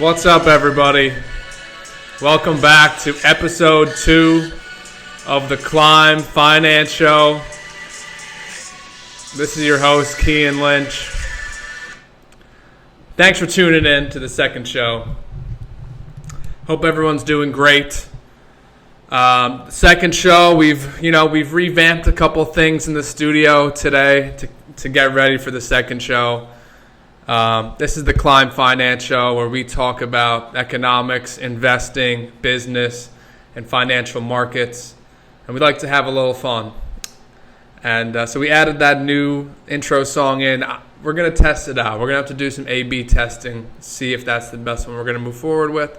What's up, everybody? Welcome back to episode 2 of the Climb Finance Show. This is your host, Kean Lynch. Thanks for tuning in to the second show. Hope everyone's doing great. Second show, we've revamped a couple things in the studio today to get ready for the second show. This is the Climb Finance Show, where we talk about economics, investing, business, and financial markets. And we like to have a little fun. And so we added that new intro song in. We're going to test it out. We're going to have to do some A/B testing, see if that's the best one we're going to move forward with.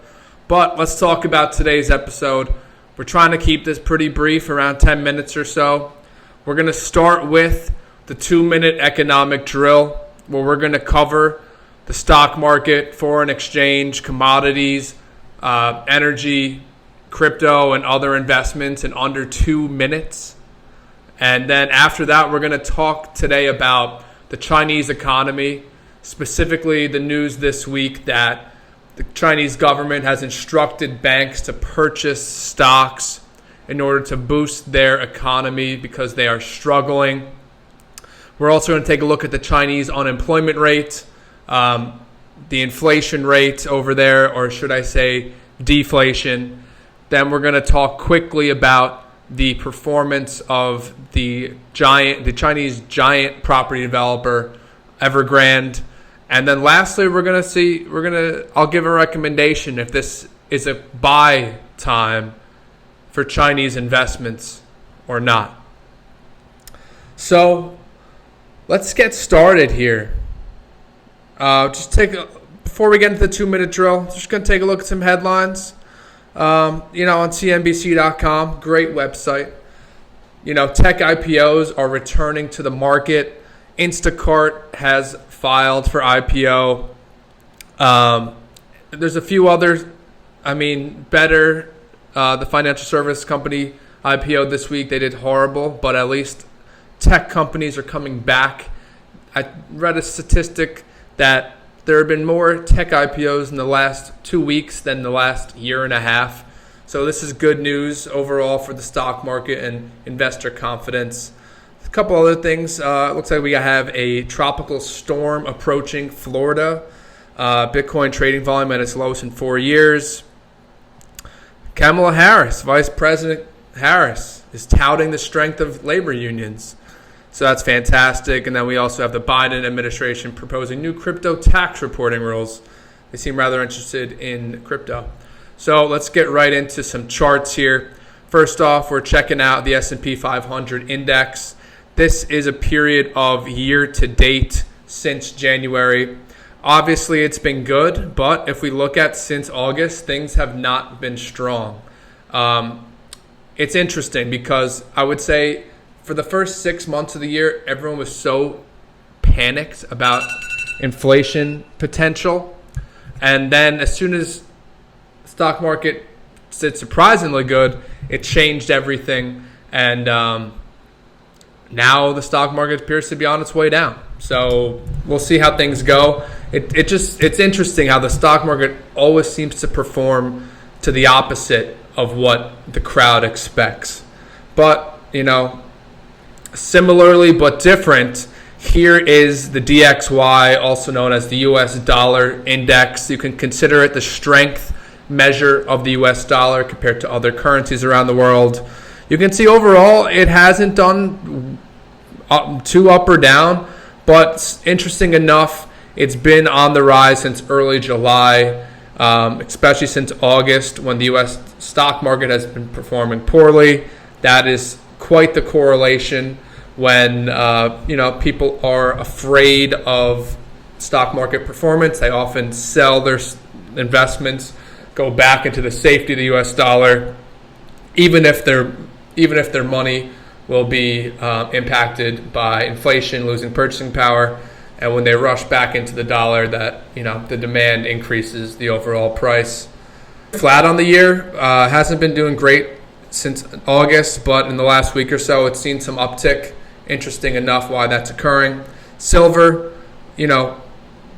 But let's talk about today's episode. We're trying to keep this pretty brief, around 10 minutes or so. We're going to start with the 2-minute economic drill, where we're going to cover the stock market, foreign exchange, commodities, energy, crypto, and other investments in under 2 minutes. And then after that, we're going to talk today about the Chinese economy, specifically the news this week that the Chinese government has instructed banks to purchase stocks in order to boost their economy because they are struggling. We're also going to take a look at the Chinese unemployment rate, the inflation rate over there, or should I say deflation. Then we're going to talk quickly about the performance of the Chinese giant property developer, Evergrande. And then lastly, I'll give a recommendation if this is a buy time for Chinese investments or not. So let's get started here. Before we get into the 2-minute drill, just going to take a look at some headlines. On CNBC.com, great website. Tech IPOs are returning to the market. Instacart has filed for IPO. There's a few others. Better. The financial service company IPO this week. They did horrible, but at least tech companies are coming back. I read a statistic that there have been more tech IPOs in the last 2 weeks than the last year and a half. So this is good news overall for the stock market and investor confidence. A couple other things. It looks like we have a tropical storm approaching Florida. Bitcoin trading volume at its lowest in 4 years. Kamala Harris, Vice President Harris, is touting the strength of labor unions. So that's fantastic. And then we also have the Biden administration proposing new crypto tax reporting rules. They seem rather interested in crypto. So let's get right into some charts here. First off, we're checking out the S&P 500 index. This is a period of year to date since January. Obviously, it's been good, but if we look at since August, things have not been strong. It's interesting because I would say for the first 6 months of the year, everyone was so panicked about inflation potential. And then as soon as the stock market did surprisingly good, it changed everything. And now the stock market appears to be on its way down. So we'll see how things go. It's interesting how the stock market always seems to perform to the opposite of what the crowd expects. But, similarly but different, here is the DXY, also known as the US dollar index. You can consider it the strength measure of the US dollar compared to other currencies around the world. You can see overall it hasn't done too up or down, but interesting enough, it's been on the rise since early July, especially since August when the US stock market has been performing poorly. That is quite the correlation when people are afraid of stock market performance. They often sell their investments, go back into the safety of the US dollar, even if their money will be impacted by inflation, losing purchasing power. And when they rush back into the dollar, that the demand increases the overall price. Flat on the year, hasn't been doing great since August, but in the last week or so, it's seen some uptick. Interesting enough why that's occurring. Silver,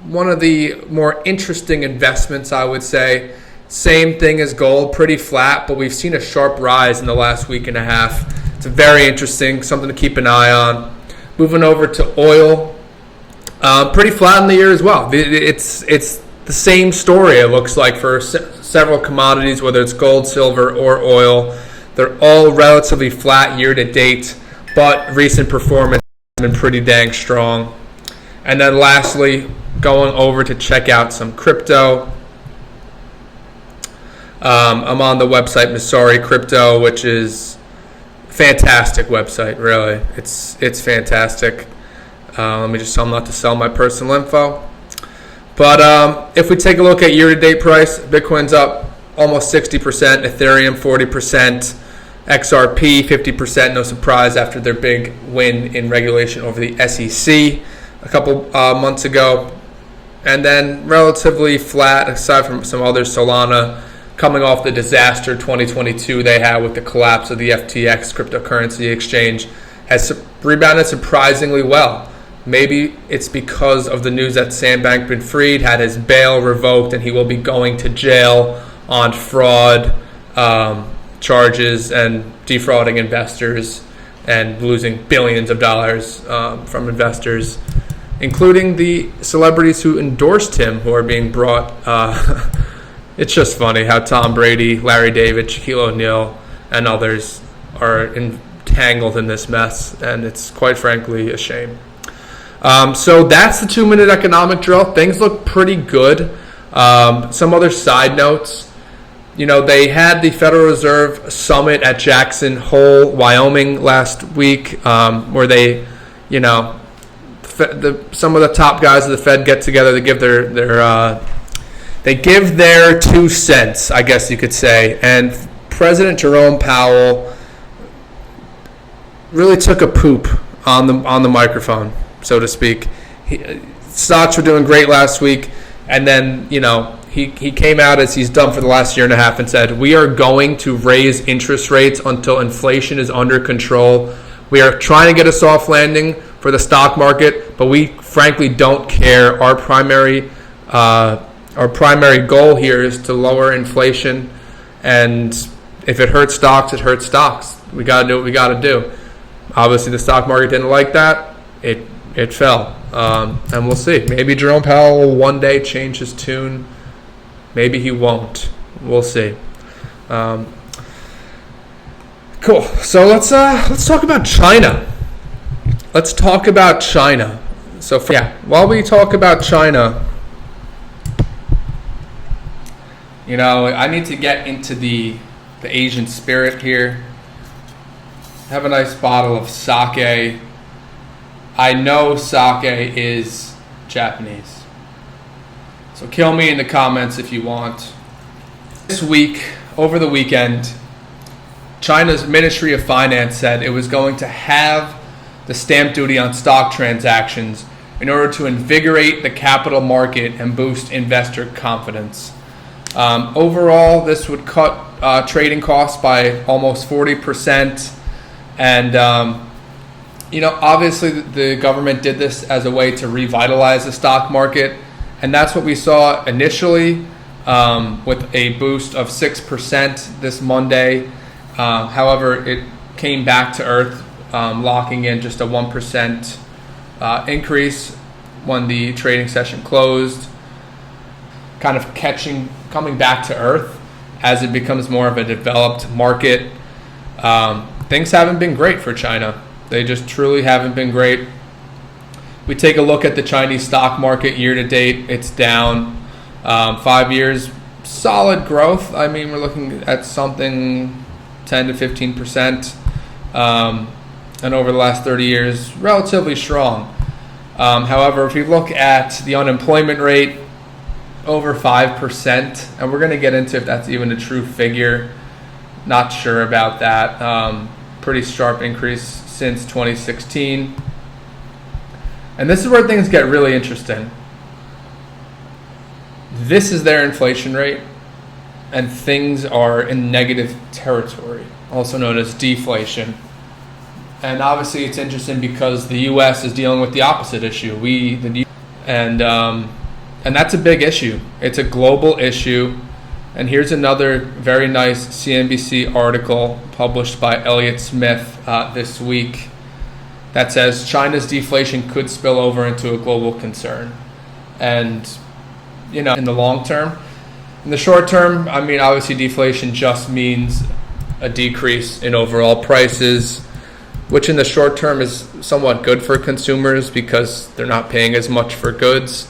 one of the more interesting investments, I would say. Same thing as gold, pretty flat, but we've seen a sharp rise in the last week and a half. It's very interesting, something to keep an eye on. Moving over to oil, pretty flat in the year as well. It's the same story, it looks like, for several commodities, whether it's gold, silver, or oil. They're all relatively flat year to date, but recent performance has been pretty dang strong. And then lastly, going over to check out some crypto. I'm on the website Masari Crypto, which is a fantastic website, really. It's fantastic. Let me just tell them not to sell my personal info. But if we take a look at year-to-date price, Bitcoin's up almost 60%, Ethereum 40%, XRP 50%, no surprise after their big win in regulation over the SEC a couple months ago. And then relatively flat, aside from some others, Solana coming off the disaster 2022 they had with the collapse of the FTX cryptocurrency exchange, has rebounded surprisingly well. Maybe it's because of the news that Sam Bankman-Fried had his bail revoked and he will be going to jail on fraud charges and defrauding investors and losing billions of dollars from investors, including the celebrities who endorsed him, who are being brought. It's just funny how Tom Brady, Larry David, Shaquille O'Neal, and others are entangled in this mess, and it's quite frankly a shame. So that's the 2-minute economic drill. Things look pretty good. Some other side notes. They had the Federal Reserve Summit at Jackson Hole, Wyoming last week, where they, some of the top guys of the Fed get together to give their 2 cents, I guess you could say. And President Jerome Powell really took a poop on the microphone, so to speak. Stocks were doing great last week, and then he came out, as he's done for the last year and a half, and said, we are going to raise interest rates until inflation is under control. We are trying to get a soft landing for the stock market, but we frankly don't care. Our primary goal here is to lower inflation, and if it hurts stocks, it hurts stocks. We got to do what we got to do. Obviously, the stock market didn't like that. It fell, and we'll see. Maybe Jerome Powell will one day change his tune. Maybe he won't. We'll see. Cool. So let's talk about China. So while we talk about China, I need to get into the Asian spirit here. Have a nice bottle of sake. I know sake is Japanese. So kill me in the comments if you want. This week, over the weekend, China's Ministry of Finance said it was going to have the stamp duty on stock transactions in order to invigorate the capital market and boost investor confidence. Overall, this would cut trading costs by almost 40%. And, obviously the government did this as a way to revitalize the stock market. And that's what we saw initially with a boost of 6% this Monday. However, it came back to earth, locking in just a 1% increase when the trading session closed, kind of coming back to earth as it becomes more of a developed market. Things haven't been great for China. They just truly haven't been great. We take a look at the Chinese stock market year to date. It's down 5 years, solid growth. I mean, we're looking at something 10 to 15%. And over the last 30 years, relatively strong. However, if you look at the unemployment rate, over 5%, and we're going to get into if that's even a true figure. Not sure about that. Pretty sharp increase since 2016. And this is where things get really interesting. This is their inflation rate, and things are in negative territory, also known as deflation. And obviously it's interesting because the U.S. is dealing with the opposite issue. And that's a big issue. It's a global issue. And here's another very nice CNBC article published by Elliott Smith this week that says China's deflation could spill over into a global concern. And, in the long term, in the short term, obviously deflation just means a decrease in overall prices, which in the short term is somewhat good for consumers because they're not paying as much for goods.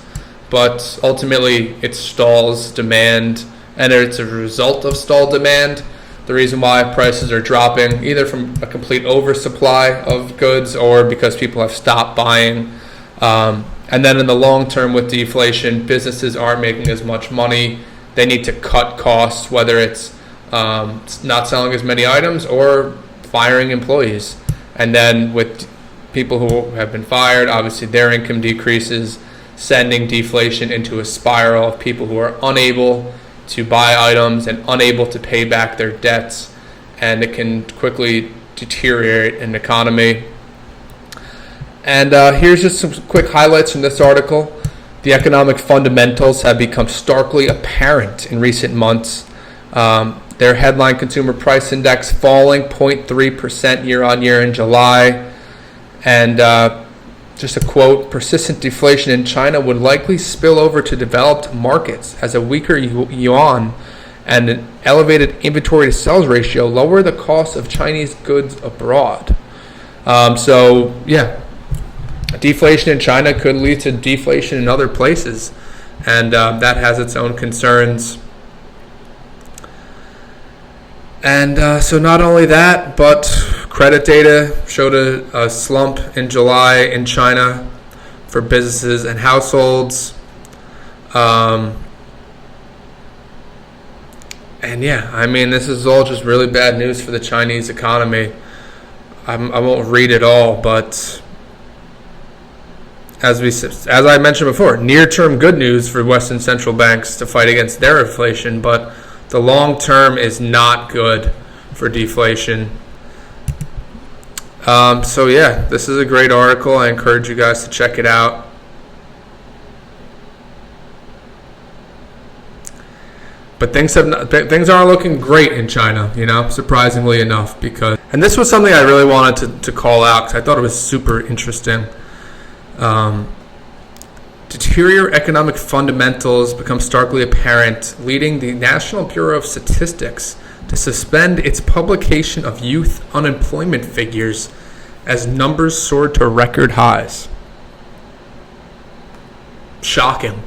But ultimately, it stalls demand, and it's a result of stalled demand. The reason why prices are dropping, either from a complete oversupply of goods or because people have stopped buying. And then in the long term with deflation, businesses aren't making as much money. They need to cut costs, whether it's not selling as many items or firing employees. And then with people who have been fired, obviously their income decreases, sending deflation into a spiral of people who are unable to buy items and unable to pay back their debts, and it can quickly deteriorate an economy. And here's just some quick highlights from this article. The economic fundamentals have become starkly apparent in recent months. Their headline consumer price index falling 0.3% year on year in July. And just a quote, persistent deflation in China would likely spill over to developed markets as a weaker yuan and an elevated inventory to sales ratio lower the cost of Chinese goods abroad. Deflation in China could lead to deflation in other places, and that has its own concerns. And so not only that, but credit data showed a slump in July in China for businesses and households. This is all just really bad news for the Chinese economy. I won't read it all, but as I mentioned before, near-term good news for Western central banks to fight against their inflation, but the long term is not good for deflation. This is a great article. I encourage you guys to check it out. But things aren't looking great in China, surprisingly enough. And this was something I really wanted to call out because I thought it was super interesting. Deteriorate economic fundamentals become starkly apparent, leading the National Bureau of Statistics to suspend its publication of youth unemployment figures as numbers soared to record highs. Shocking.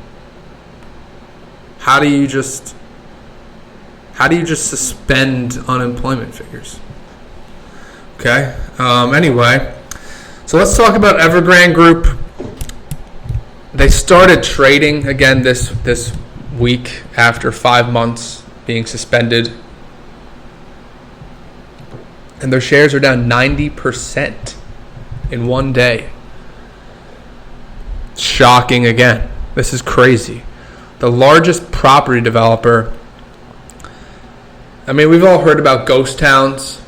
How do you just suspend unemployment figures? Okay. Anyway, so let's talk about Evergrande Group. They started trading again this week after 5 months being suspended. And their shares are down 90% in one day. Shocking again. This is crazy. The largest property developer. We've all heard about ghost towns.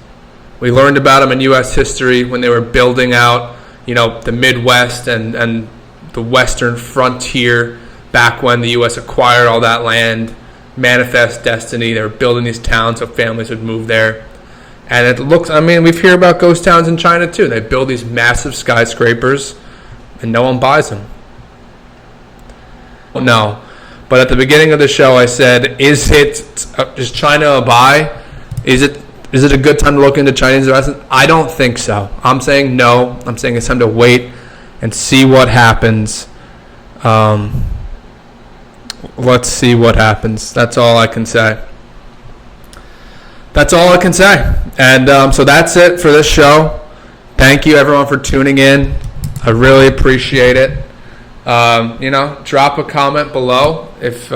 We learned about them in U.S. history when they were building out, the Midwest and the western frontier back when the U.S. acquired all that land. Manifest destiny. They were building these towns so families would move there. And it looks, we've heard about ghost towns in China too. They build these massive skyscrapers and no one buys them. No. But at the beginning of the show I said, is China a buy? Is it a good time to look into Chinese investment? I don't think so. I'm saying no. I'm saying it's time to wait and see what happens. Let's see what happens. That's all I can say. And so that's it for this show. Thank you everyone for tuning in. I really appreciate it. Drop a comment below if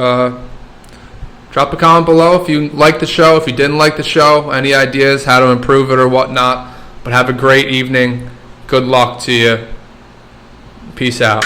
you like the show, if you didn't like the show, any ideas how to improve it or whatnot. But have a great evening. Good luck to you. Peace out.